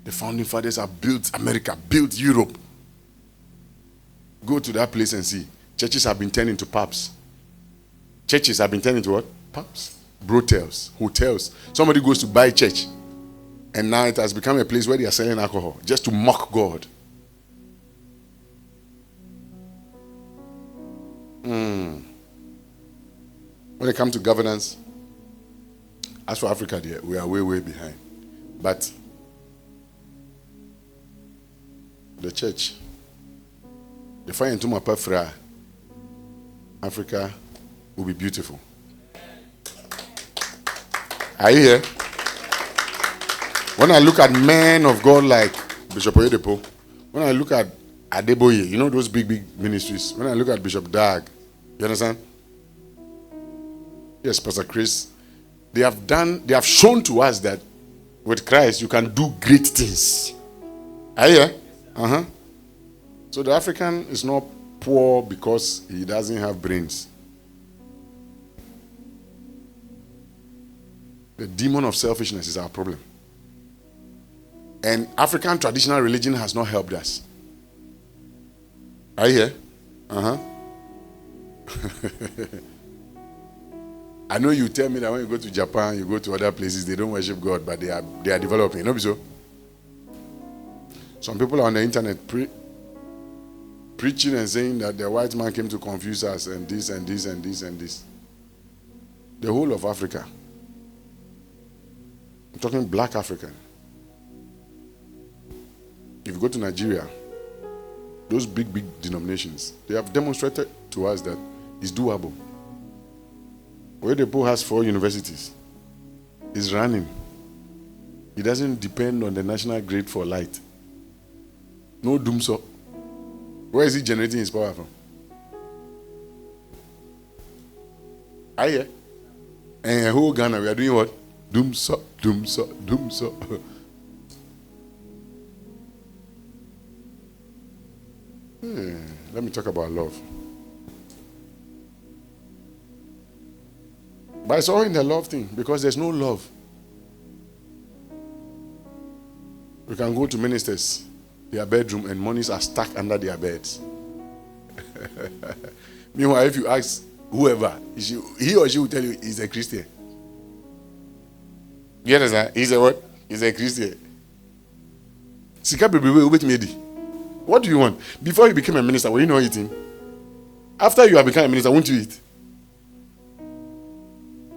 The founding fathers have built America, built Europe. Go to that place and see. Churches have been turned into pubs. Churches have been turned into what? Pubs. Brotels, hotels. Somebody goes to buy church, and now it has become a place where they are selling alcohol just to mock God. When it comes to governance, as for Africa, dear, we are way, way behind. But the church, the fire into my perfra, Africa will be beautiful. Are you here? When I look at men of God like Bishop Oyedepo, when I look at Adeboye, you know those big ministries, when I look at Bishop Dag, you understand? Yes, Pastor Chris, they have shown to us that with Christ you can do great things. Are you here? So the African is not poor because he doesn't have brains. The demon of selfishness is our problem. And African traditional religion has not helped us. Are you here? I know you tell me that when you go to Japan, you go to other places, they don't worship God, but they are developing. No, so some people are on the internet preaching and saying that the white man came to confuse us and this and this and this and this. The whole of Africa. I'm talking black African. If you go to Nigeria, those big denominations, they have demonstrated to us that it's doable. Oyedepo has 4 universities. He's running. He doesn't depend on the national grid for light. No doom so. Where is he generating his power from? Are you? And whole Ghana, we are doing what? Doom so, doom so, doom so. Let me talk about love. But it's all in the love thing, because there's no love. We can go to ministers, their bedroom, and monies are stuck under their beds. Meanwhile, if you ask whoever, he or she will tell you he's a Christian. You understand? He's a what? He's a Christian. What do you want? Before you became a minister, were you not eating? After you have become a minister, won't you eat?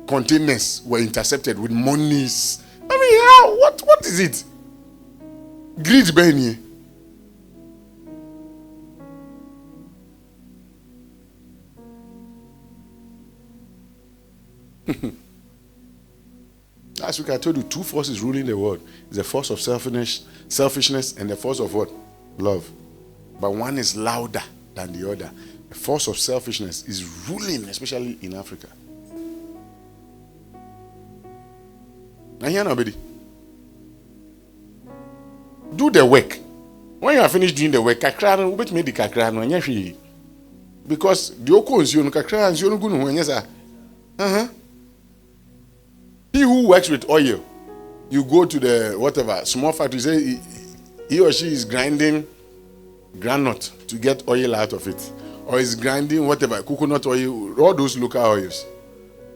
Containers were intercepted with monies. I mean, how? What is it? Greed, Benny. Last week I told you 2 forces ruling the world. It's the force of selfishness and the force of what? Love. But one is louder than the other. The force of selfishness is ruling, especially in Africa. Now here nobody. Do the work. When you are finished doing the work, kakra wait me the kakra no anya. Because the okons you no kakra you no go no anya. He who works with oil, you go to the whatever small factory, say he or she is grinding granite to get oil out of it, or is grinding whatever coconut oil, all those local oils.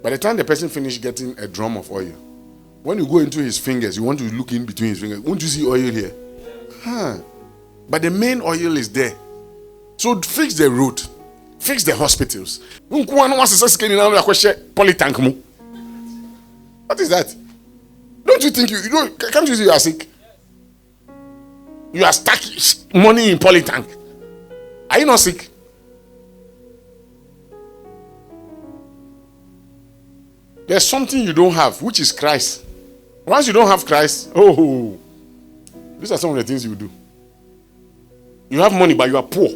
By the time the person finishes getting a drum of oil, when you go into his fingers, you want to look in between his fingers. Won't you see oil here? But the main oil is there. So fix the road, fix the hospitals. What is that? Don't you think you don't? Can't you see you are sick? You are stuck money in polytank. Are you not sick? There's something you don't have, which is Christ. Once you don't have Christ, these are some of the things you do. You have money, but you are poor.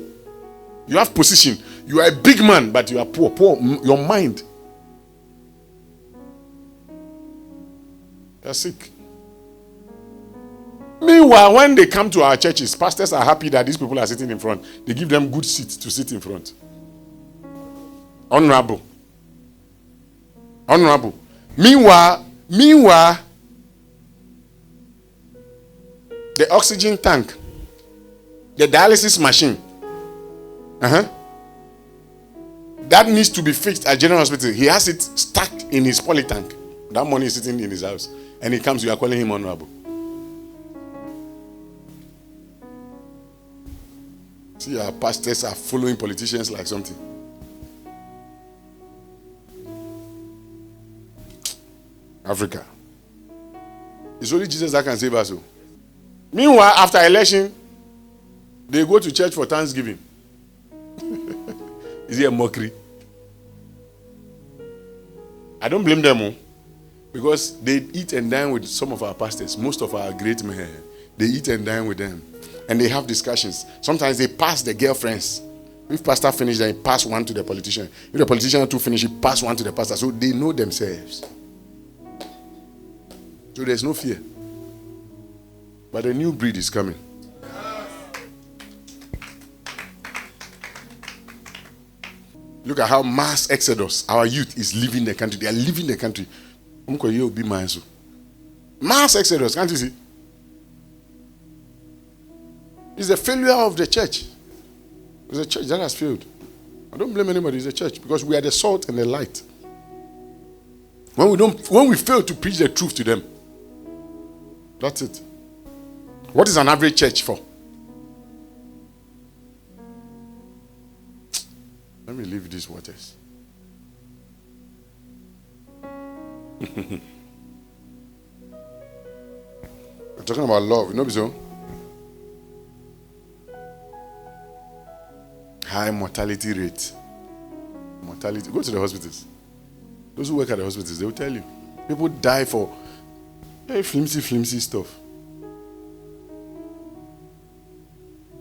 You have position. You are a big man, but you are poor. Poor, your mind. You are sick. Meanwhile, when they come to our churches, pastors are happy that these people are sitting in front. They give them good seats to sit in front. Honorable. Meanwhile, the oxygen tank, the dialysis machine. That needs to be fixed at General Hospital. He has it stuck in his poly tank. That money is sitting in his house. And he comes, you are calling him honorable. See, our pastors are following politicians like something. Africa. It's only Jesus that can save us. Meanwhile, after election, they go to church for Thanksgiving. Is it a mockery? I don't blame them, because they eat and dine with some of our pastors. Most of our great men, they eat and dine with them. And they have discussions. Sometimes they pass the girlfriends. If pastor finishes, then he pass one to the politician. If the politician too finish, he pass one to the pastor. So they know themselves. So there's no fear. But a new breed is coming. Look at how mass exodus, our youth is leaving the country. They are leaving the country. Mass exodus, can't you see? It's the failure of the church. It's a church that has failed. I don't blame anybody, it's a church, because we are the salt and the light. When we fail to preach the truth to them, that's it. What is an average church for? Let me leave these waters. We're talking about love, you know so? High mortality rate. Mortality. Go to the hospitals. Those who work at the hospitals, they will tell you. People die for flimsy stuff.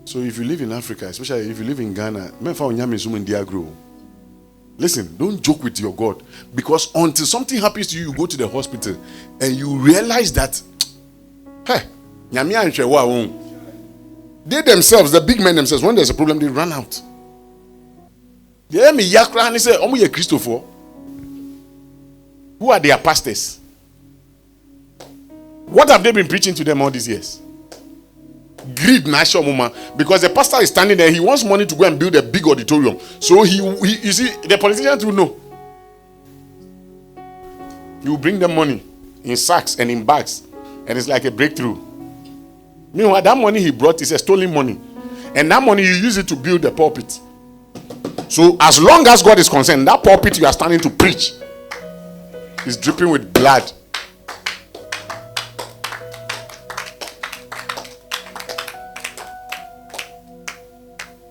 So if you live in Africa, especially if you live in Ghana, listen, don't joke with your God. Because until something happens to you, you go to the hospital and you realize that, they themselves, the big men themselves, when there's a problem, they run out. They hear me yakra and they say, Christopher. Who are their pastors? What have they been preaching to them all these years? Greed, because the pastor is standing there, he wants money to go and build a big auditorium. So you see, the politicians will know. You bring them money in sacks and in bags, and it's like a breakthrough. Meanwhile, that money he brought is a stolen money, and that money you use it to build the pulpit. So as long as God is concerned, that pulpit you are standing to preach is dripping with blood.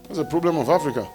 That's the problem of Africa.